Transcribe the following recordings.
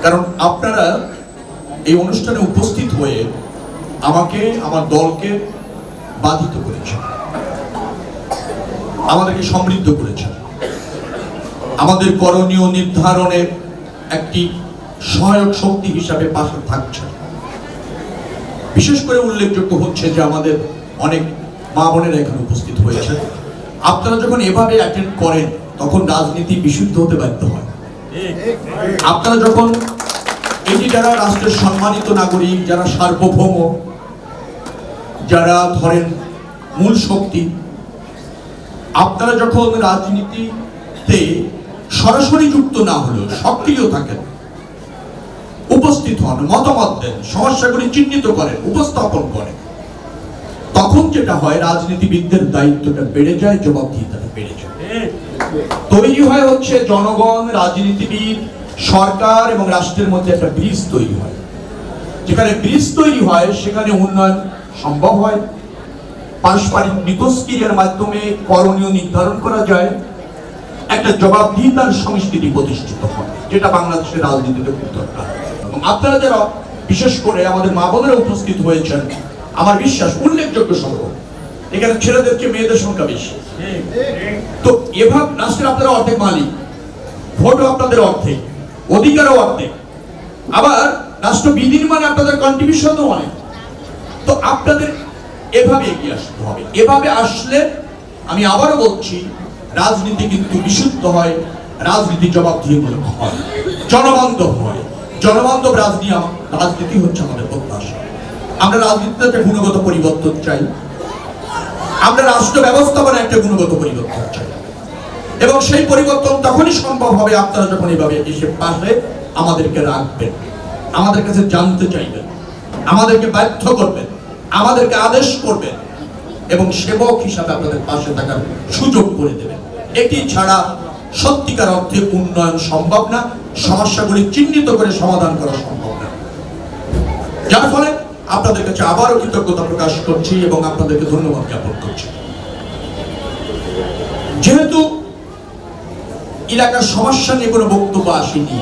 কারণ আপনারা এই অনুষ্ঠানে উপস্থিত হয়ে আমাকে, আমার দলকে বাধিত করেছেন, আমাদেরকে সমৃদ্ধ করেছেন, আমাদের করণীয় নির্ধারণের একটি সহায়ক শক্তি হিসাবে পাশে থাকছেন। বিশেষ করে উল্লেখযোগ্য হচ্ছে যে আমাদের অনেক মা বোনেরা এখানে উপস্থিত হয়েছে। আপনারা যখন এভাবে অ্যাটেন্ড করেন তখন রাজনীতি বিশুদ্ধ হতে বাধ্য হয়। আপনারা যখন এই যে যারা রাষ্ট্রের সম্মানিত নাগরিক, যারা সার্বভৌম, যারা ধরেন মূল শক্তি, আপনারা যখন রাজনীতিতে সরাসরি যুক্ত না হলেও সক্রিয় থাকেন, উপস্থিত হন, মতামত দেন, সমস্যাগুলি চিহ্নিত করেন, উপস্থাপন করেন, তখন যেটা হয় রাজনীতিবিদদের দায়িত্বটা বেড়ে যায়, জবাবদিহিতাটা বেড়ে যায়। তৈরি হয় হচ্ছে জনগণ, রাজনীতিবিদ, সরকার এবং রাষ্ট্রের মধ্যে একটা ব্রিজ তৈরি হয়। যেখানে ব্রিজ তৈরি হয় সেখানে উন্নয়ন সম্ভব হয়, পারস্পরিক মিথস্ক্রিয়ার মাধ্যমে করণীয় নির্ধারণ করা যায়, একটা জবাবদিহিতার সংস্কৃতি প্রতিষ্ঠিত হয়, যেটা বাংলাদেশের রাজনীতিতে খুব দরকার। আপনারা যারা বিশেষ করে আমাদের মা বোনেরা উপস্থিত হয়েছেন, আমার বিশ্বাস উল্লেখযোগ্য সংখ্যক, এখানে ছেলেদের চেয়ে মেয়েদের সংখ্যা বেশি। তো এভাবে রাষ্ট্রের আপনারা অর্ধেক মালিক, ভোটও আপনাদের অর্ধেক, অধিকারও অর্ধেক, আবার রাষ্ট্র বিনির্মাণে আপনাদের কন্ট্রিবিউশনও অনেক। তো আপনাদের এভাবে এগিয়ে আসতে হবে। এভাবে আসলে আমি আবারও বলছি, রাজনীতি কিন্তু বিশুদ্ধ হয়, রাজনীতি জবাবদিহিমূলক হয়, জনবান্ধব হয়। জনবান্ধব রাজনীতি হচ্ছে আমাদের প্রত্যাশা। আমরা রাজনীতিতে একটা গুণগত পরিবর্তন চাই, আমরা রাষ্ট্র ব্যবস্থাপনায় একটা গুণগত পরিবর্তন চাই, এবং সেই পরিবর্তন তখনই সম্ভব হবে আপনারা যখন এইভাবে এসে পাশে আমাদেরকে রাখবেন, আমাদের কাছে জানতে চাইবেন, আমাদেরকে বাধ্য করবেন, আমাদেরকে আদেশ করবেন এবং সেবক হিসাবে আপনাদের পাশে থাকার সুযোগ করে দেবেন। এটি ছাড়া সত্যিকার অর্থে উন্নয়ন সম্ভব না, সমস্যাগুলি চিহ্নিত করে সমাধান করা সম্ভব না। যার ফলে আপনাদের কাছে আবারও কৃতজ্ঞতা প্রকাশ করছি এবং আপনাদেরকে ধন্যবাদ জ্ঞাপন করছি। যেহেতু এলাকার সমস্যা নিয়ে কোনো বক্তব্য আসেনি,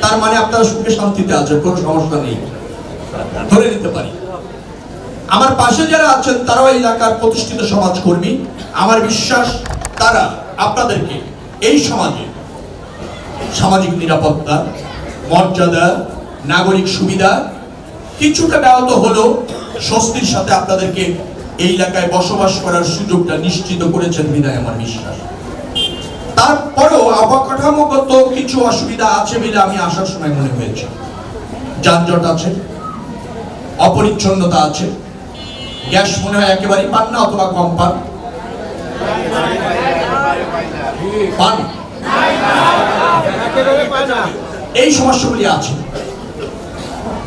তার মানে আপনারা সুখে শান্তিতে আছেন, কোনো সমস্যা নেই ধরে নিতে পারি। আমার পাশে যারা আছেন তারাও এলাকার প্রতিষ্ঠিত সমাজকর্মী। আমার বিশ্বাস তারা আপনাদেরকে এই সমাজে সামাজিক নিরাপত্তা, মর্যাদা, নাগরিক সুবিধা কিছুটা ব্যাহত হলেও স্বস্তির সাথে আপনাদেরকে এই এলাকায় বসবাস করার সুযোগটা নিশ্চিত করেছেন বিধায় আমার বিশ্বাস। তারপরেও অবকাঠামোগত কিছু অসুবিধা আছে বলে আমি আসার সময় মনে হয়েছে। যানজট আছে, অপরিচ্ছন্নতা আছে, গ্যাস মনে হয় একেবারেই পান না অথবা কম পান। এই সমস্যাগুলি আছে।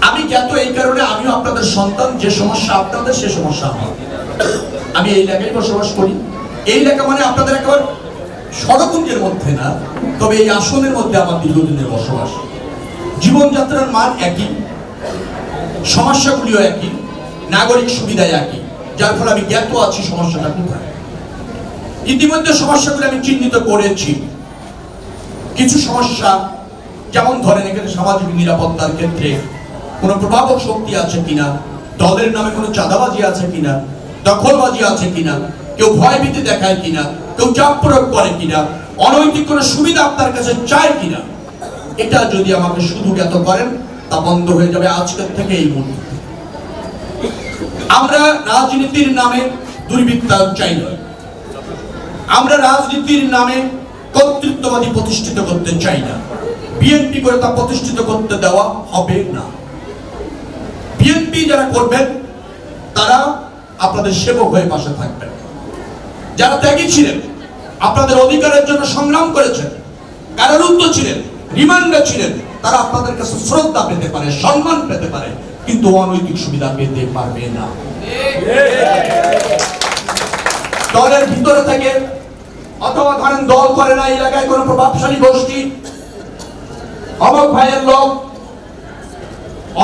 আমি জ্ঞাত এই কারণে, আমিও আপনাদের সন্তান, যে সমস্যা আপনাদের সে সমস্যা আমার। আমি এই এলাকায় বসবাস করি। এই এলাকা মানে আপনাদের একেবারে সড়কুঞ্জের মধ্যে না, তবে এই আসনের মধ্যে আমার দীর্ঘদিনের বসবাস। জীবনযাত্রার মান একই, সমস্যাগুলিও একই, নাগরিক সুবিধা একই, যার ফলে আমি জ্ঞাত আছি সমস্যাটা কোথায়। ইতিমধ্যে সমস্যাগুলি আমি চিহ্নিত করেছি। কিছু সমস্যা যেমন ধরেন এখানে সামাজিক নিরাপত্তার ক্ষেত্রে কোনো প্রভাবক শক্তি আছে কিনা, দলের নামে কোনো চাঁদাবাজি আছে কিনা, দখলবাজি আছে কিনা, কেউ ভয়ভীতি দেখায় কিনা, কেউ চাপ প্রয়োগ করে কিনা, অনৈতিক কোনো সুবিধা আপনার কাছে চায় কিনা, এটা যদি আমাকে শুধু জ্ঞাত করেন তা বন্ধ হয়ে যাবে আজকের থেকে এই মুহূর্তে। আমরা রাজনীতির নামে দুর্বৃত্তায়ন চাই না, আমরা রাজনীতির নামে কর্তৃত্ববাদী প্রতিষ্ঠিত করতে চাই না। বিএনপি করে তা প্রতিষ্ঠিত করতে দেওয়া হবে না। বিএনপি যারা করবেন তারা আপনাদের সেবক হয়ে পাশে থাকবেন। যারা ত্যাগী ছিলেন, আপনাদের অধিকারের জন্য সংগ্রাম করেছেন, কারারুদ্ধ ছিলেন, রিমান্ডে ছিলেন, তারা আপনাদের কাছে শ্রদ্ধা পেতে পারে, সম্মান পেতে পারে, কিন্তু অনৈতিক সুবিধা পেতে পারবে না। দলের ভিতরে থেকে অথবা ধরেন দল করে না, এলাকায় কোনো প্রভাবশালী গোষ্ঠী, অমক ভাইয়ের লোক,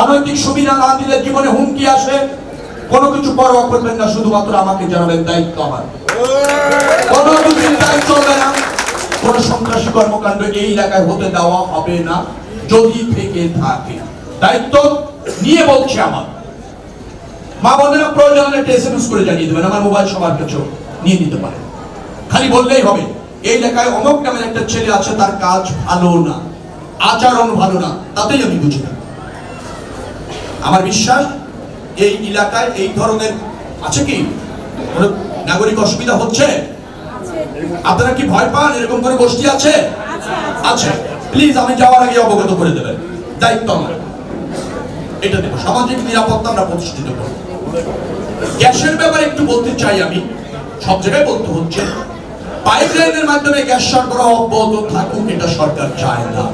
অনৈতিক সুবিধা না দিলে জীবনে হুমকি আসে, কোনো কিছু পরোয়া করবেন না, শুধুমাত্র আমাকে জানাবেন, দায়িত্ব আমার। কোনো কিছু চলবে না, কোনো সন্ত্রাসী কর্মকাণ্ড এই এলাকায় হতে দেওয়া হবে না। যদি থেকে থাকে। দায়িত্ব নিয়ে বলছি, আমার মা বোনেরা প্রয়োজন হলে একটা SMS করে জানিয়ে দেবেন, আমার মোবাইল সবার কাছে নিয়ে নিতে পারে। খালি বললেই হবে এই এলাকায় অমুক নামের একটা ছেলে আছে, তার কাজ ভালো না, আচরণ ভালো না, তাতেই আমি বুঝি না। আমার বিশ্বাস এই এলাকায় এই ধরনের আছে কি নাগরিক অসুবিধা হচ্ছে? আপনারা কি ভয় পান? এরকম করে গোষ্ঠী আছে? আছে। প্লিজ আমি যাওয়ার আগে অবগত করে দেবেন, দায়িত্ব আমার। এটা দেবো, সামাজিক নিরাপত্তা আমরা প্রতিষ্ঠিত করব। গ্যাসের ব্যাপারে একটু বলতে চাই, আমি সব জায়গায় বলতে হচ্ছে, পাইপলাইনের মাধ্যমে গ্যাস সরবরাহ অব্যাহত থাকুক, এটা সরকার চায় না।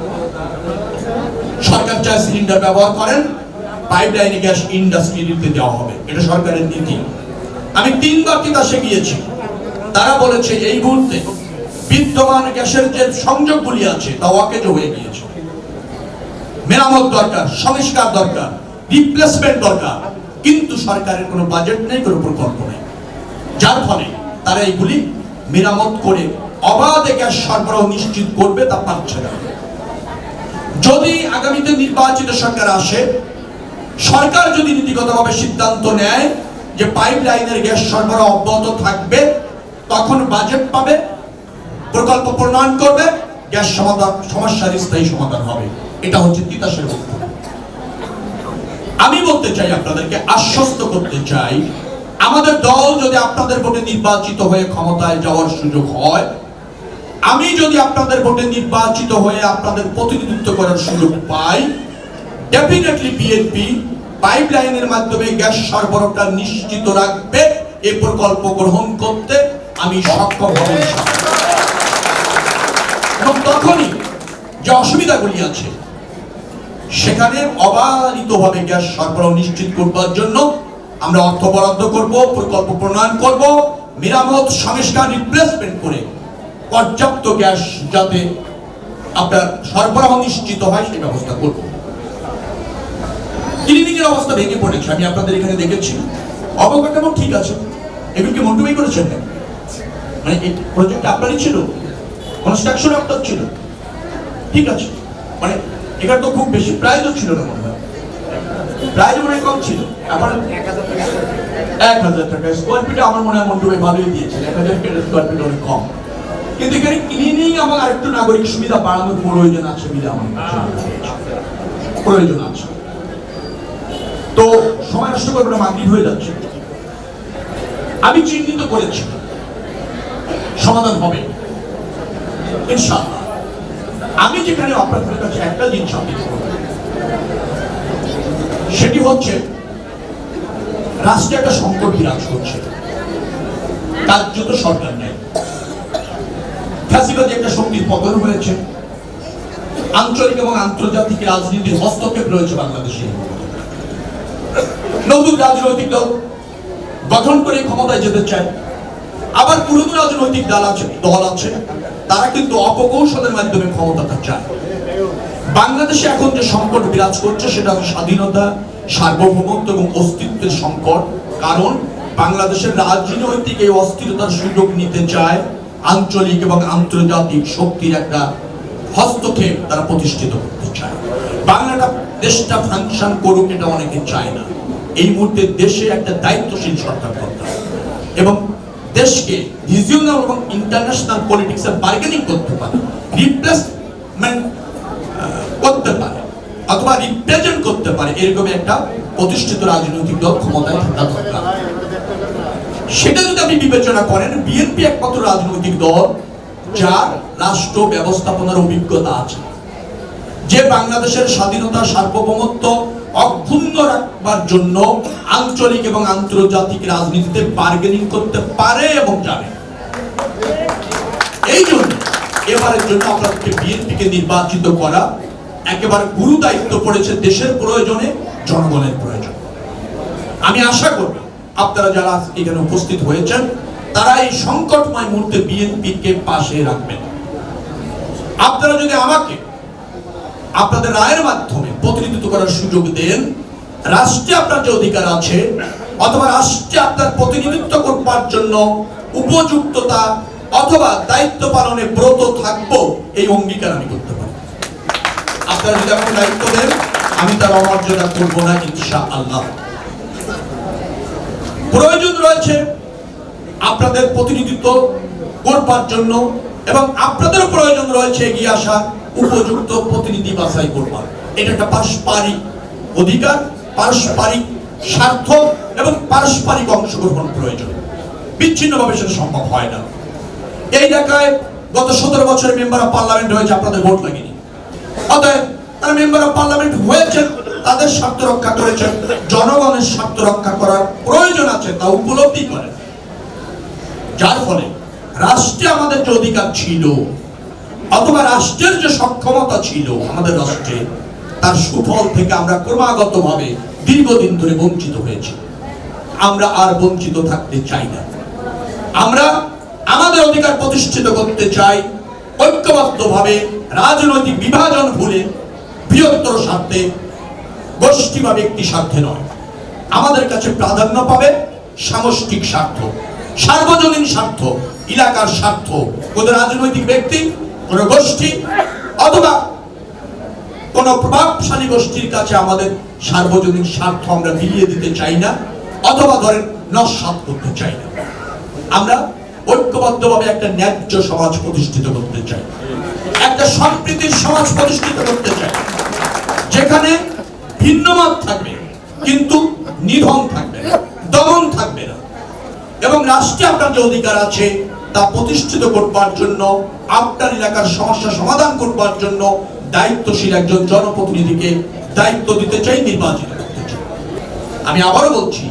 সরকার চায় সিলিন্ডার ব্যবহার করেন, পাইপলাইনে গ্যাস ইন্ডাস্ট্রিতে দেওয়া হবে, এটা সরকারের নীতি। আমি 3 বার তিতাসে গিয়েছি, তারা বলেছে এই মুহূর্তে বিদ্যমান গ্যাসের যে সংযোগগুলি আছে তা অকেজ হয়ে গিয়েছে, মেরামত দরকার, সংস্কার দরকার, রিপ্লেসমেন্ট দরকার, কিন্তু সরকারের কোনো বাজেট নেই, কোনো প্রকল্প নেই, যার ফলে তারা এইগুলি মেরামত করে অবাধে গ্যাস সরবরাহ নিশ্চিত করবে, তা পারছে না। যদি আগামীতে নির্বাচিত সরকার আসে, সরকার যদি নীতিগতভাবে সিদ্ধান্ত নেয় যে পাইপলাইনের গ্যাস সরবরাহ অব্যাহত থাকবে, তখন বাজেট পাবে, প্রকল্প প্রণয়ন করবে, গ্যাস সমস্যার স্থায়ী সমাধান হবে। এটা হচ্ছে তিতাসের বক্তব্য। আমি বলতে চাই, আপনাদেরকে আশ্বস্ত করতে চাই, আমাদের দল যদি আপনাদের ভোটে নির্বাচিত হয়ে ক্ষমতায় যাওয়ার সুযোগ হয়, আমি যদি আপনাদের ভোটে নির্বাচিত হয়ে আপনাদের প্রতিনিধিত্ব করার সুযোগ পাই, ডেফিনেটলি বিএনপি পাইপলাইনের মাধ্যমে গ্যাস সরবরাহটা নিশ্চিত রাখবে। এই প্রকল্প গ্রহণ করতে আমি সক্ষম হব এবং তখনই যে অসুবিধাগুলি আছে সেখানে অবাধিতভাবে গ্যাস সরবরাহ নিশ্চিত করবার জন্য আমরা অর্থ বরাদ্দ করব, প্রকল্প প্রণয়ন করব, মেরামত, সংস্কার, রিপ্লেসমেন্ট করে পর্যাপ্ত গ্যাস যাতে আপনার সরবরাহ নিশ্চিত হয় সেই ব্যবস্থা করব। ক্লিনিকের অবস্থা ভেঙে পড়েছে, আমি আপনাদের এখানে দেখেছি। অবকাঠামো ঠিক আছে, এগুলোকে মন্টুই করেছেন না, মানে এই প্রজেক্ট আপনারই ছিল, কনস্ট্রাকশন আপনার ছিল, ঠিক আছে, মানে এটা তো খুব বেশি প্রাইসও ছিল না, মনে হয় প্রাইস মনে কম ছিল। এখন 1000 টাকা স্কোয়ার ফিটে আমার মনে হয় মন্টু ভাই ভালোই দিয়েছে, 1000 টাকা স্কোয়ার ফিট অনেক কম, কিন্তু এখানে ক্লিনিং এবং আরেকটু নাগরিক সুবিধা বাড়ানোর প্রয়োজন আছে বলে আমার প্রয়োজন আছে। তো সময় নষ্ট করবো না, মাগরিব হয়ে যাচ্ছে। আমি চিহ্নিত করেছি, সমাধান হবে ইনশাআল্লাহ। আমি যেখানে আপনাদের কাছে একটা জিনিস আপিল করব, সেটি হচ্ছে রাষ্ট্রে একটা সংকট বিরাজ করছে, কার্যত সরকার নেই, ফ্যাসিবাদী একটা শক্তির পতন হয়েছে, আঞ্চলিক এবং আন্তর্জাতিক রাজনীতির হস্তক্ষেপ রয়েছে বাংলাদেশে। নতুন রাজনৈতিক দল গঠন করে ক্ষমতায় যেতে চায়, আবার পুরনো রাজনৈতিক দল আছে তারা কিন্তু অপকৌশলের মাধ্যমে ক্ষমতাটা চায়। বাংলাদেশে এখন যে সংকট বিরাজ করছে সেটা হচ্ছে স্বাধীনতা, সার্বভৌমত্ব এবং অস্তিত্বের সংকট। কারণ বাংলাদেশের রাজনৈতিক এই অস্থিরতার সুযোগ নিতে চায় আঞ্চলিক এবং আন্তর্জাতিক শক্তির একটা হস্তক্ষেপ তারা প্রতিষ্ঠিত করতে চায়। বাংলাটা দেশটা ফাংশন করুক, এটা অনেকে চায় না। এই মুহূর্তে দেশে একটা দায়িত্বশীল সরকার দরকার এবং দেশকে রিজিওনাল এবং ইন্টারন্যাশনাল পলিটিক্সে বার্গেনিং করতে পারে, রিপ্লেসমেন্ট করতে পারে অথবা রিপ্রেজেন্ট করতে পারে, এরকম একটা প্রতিষ্ঠিত রাজনৈতিক দল ক্ষমতায় থাকা দরকার। সেটা যদি আপনি বিবেচনা করেন, বিএনপি একমাত্র রাজনৈতিক দল যার রাষ্ট্র ব্যবস্থাপনার অভিজ্ঞতা আছে, যে বাংলাদেশের স্বাধীনতা, সার্বভৌমত্ব অক্ষুণ্ণ রাখবার জন্য আঞ্চলিক এবং আন্তর্জাতিক রাজনীতিতে বার্গেনিং করতে পারে এবং জানে। এই জন্য এবারের জন্য আপনাদেরকে বিএনপিকে নির্বাচিত করা একেবারে গুরু দায়িত্ব পড়েছে, দেশের প্রয়োজনে, জনগণের প্রয়োজনে। আমি আশা করব আপনারা যারা এখানে উপস্থিত হয়েছেন তারা এই সংকটময় মুহূর্তে বিএনপিকে পাশে রাখবেন। আপনারা যদি আমাকে আপনাদের রায়ের মাধ্যমে প্রতিনিধিত্ব করার সুযোগ দেন, রাষ্ট্রে আপনার যে অধিকার আছে অথবা রাষ্ট্রে আপনার প্রতিনিধিত্ব করবার জন্য উপযুক্ততা অথবা দায়িত্ব পালনে ব্রত থাকবো, এই অঙ্গীকার আমি করতে পারি। আপনারা যদি আমাকে দায়িত্ব দেন, আমি তার অমর্যাদা করবো না ইনশাআল্লাহ। প্রয়োজন রয়েছে আপনাদের প্রতিনিধিত্ব করবার জন্য, এবং আপনাদেরও প্রয়োজন রয়েছে এগিয়ে আসা উপযুক্ত প্রতিনিধি বাছাই করবার। এটা একটা পারস্পরিক অধিকার, পারস্পরিক স্বার্থ এবং পারস্পরিক অংশগ্রহণ প্রয়োজন। বিচ্ছিন্নভাবে সেটা সম্ভব হয় না। এই ঢাকায় গত 17 বছরে মেম্বার অফ পার্লামেন্ট হয়েছে, আপনাদের ভোট লাগেনি। অতএব তারা মেম্বার অফ পার্লামেন্ট হয়েছেন, তাদের স্বার্থ রক্ষা করেছেন, জনগণের স্বার্থ রক্ষা করার প্রয়োজন আছে তা উপলব্ধি করেন। যার ফলে রাষ্ট্রে আমাদের যে অধিকার ছিল অথবা রাষ্ট্রের যে সক্ষমতা ছিল আমাদের রাষ্ট্রে, তার সুফল থেকে আমরা ক্রমাগতভাবে দীর্ঘদিন ধরে বঞ্চিত হয়েছি। আমরা আর বঞ্চিত থাকতে চাই না। আমরা আমাদের অধিকার প্রতিষ্ঠিত করতে চাই ঐক্যবদ্ধভাবে, রাজনৈতিক বিভাজন ভুলে, বৃহত্তর স্বার্থে, গোষ্ঠী বা ব্যক্তি স্বার্থে নয়। আমাদের কাছে প্রাধান্য পাবে সামষ্টিক স্বার্থ, সার্বজনীন স্বার্থ, এলাকার স্বার্থ। কোন রাজনৈতিক ব্যক্তি, কোন গোষ্ঠী অথবা কোন প্রভাবশালী গোষ্ঠীর কাছে আমাদের সার্বজনীন স্বার্থ আমরা বিলিয়ে দিতে চাই না, অথবা ধরেন নস্যাৎ করতে চাই না। আমরা ঐক্যবদ্ধভাবে একটা ন্যায্য সমাজ প্রতিষ্ঠিত করতে চাই, একটা সম্প্রীতির সমাজ প্রতিষ্ঠিত করতে চাই, যেখানে ভিন্নমত থাকবে কিন্তু নিধন থাকবে না, দমন থাকবে না। এবং রাষ্ট্রে আপনার যে অধিকার আছে তা প্রতিষ্ঠিত করবার জন্য, আপনার এলাকার সমস্যা সমাধান করবার জন্য দায়িত্বশীল একজন জনপ্রতিনিধিকে দায়িত্ব দিতে চাই, নির্বাচিত করতে চাই। আমি আবারও বলছি,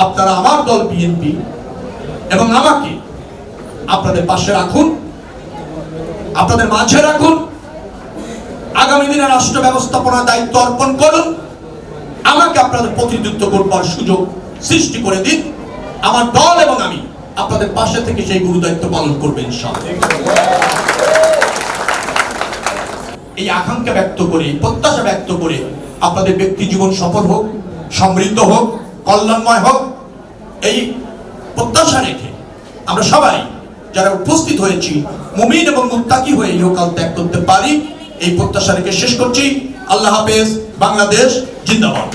আপনারা আমার দল বিএনপি এবং আমাকে আপনাদের পাশে রাখুন, আপনাদের মাঝে রাখুন। আগামী দিনে রাষ্ট্র ব্যবস্থাপনার দায়িত্ব অর্পণ করুন। আমাকে আপনাদের প্রতিনিধিত্ব করবার সুযোগ সৃষ্টি করে দিন। আমার দল এবং আমি আপনাদের পাশে থেকে সেই গুরু দায়িত্ব পালন করবেন ইনশাআল্লাহ। এই আকাঙ্ক্ষা ব্যক্ত করে, প্রত্যাশা ব্যক্ত করে আপনাদের ব্যক্তি জীবন সফল হোক, সমৃদ্ধ হোক, কল্যাণময় হোক, এই প্রত্যাশা রেখে আমরা সবাই যারা উপস্থিত হয়েছি মুমিন এবং মুত্তাকি হয়ে ইহকাল ত্যাগ করতে পারি, এই প্রত্যাশা রেখে শেষ করছি। আল্লাহ হাফেজ। বাংলাদেশ জিন্দাবাদ।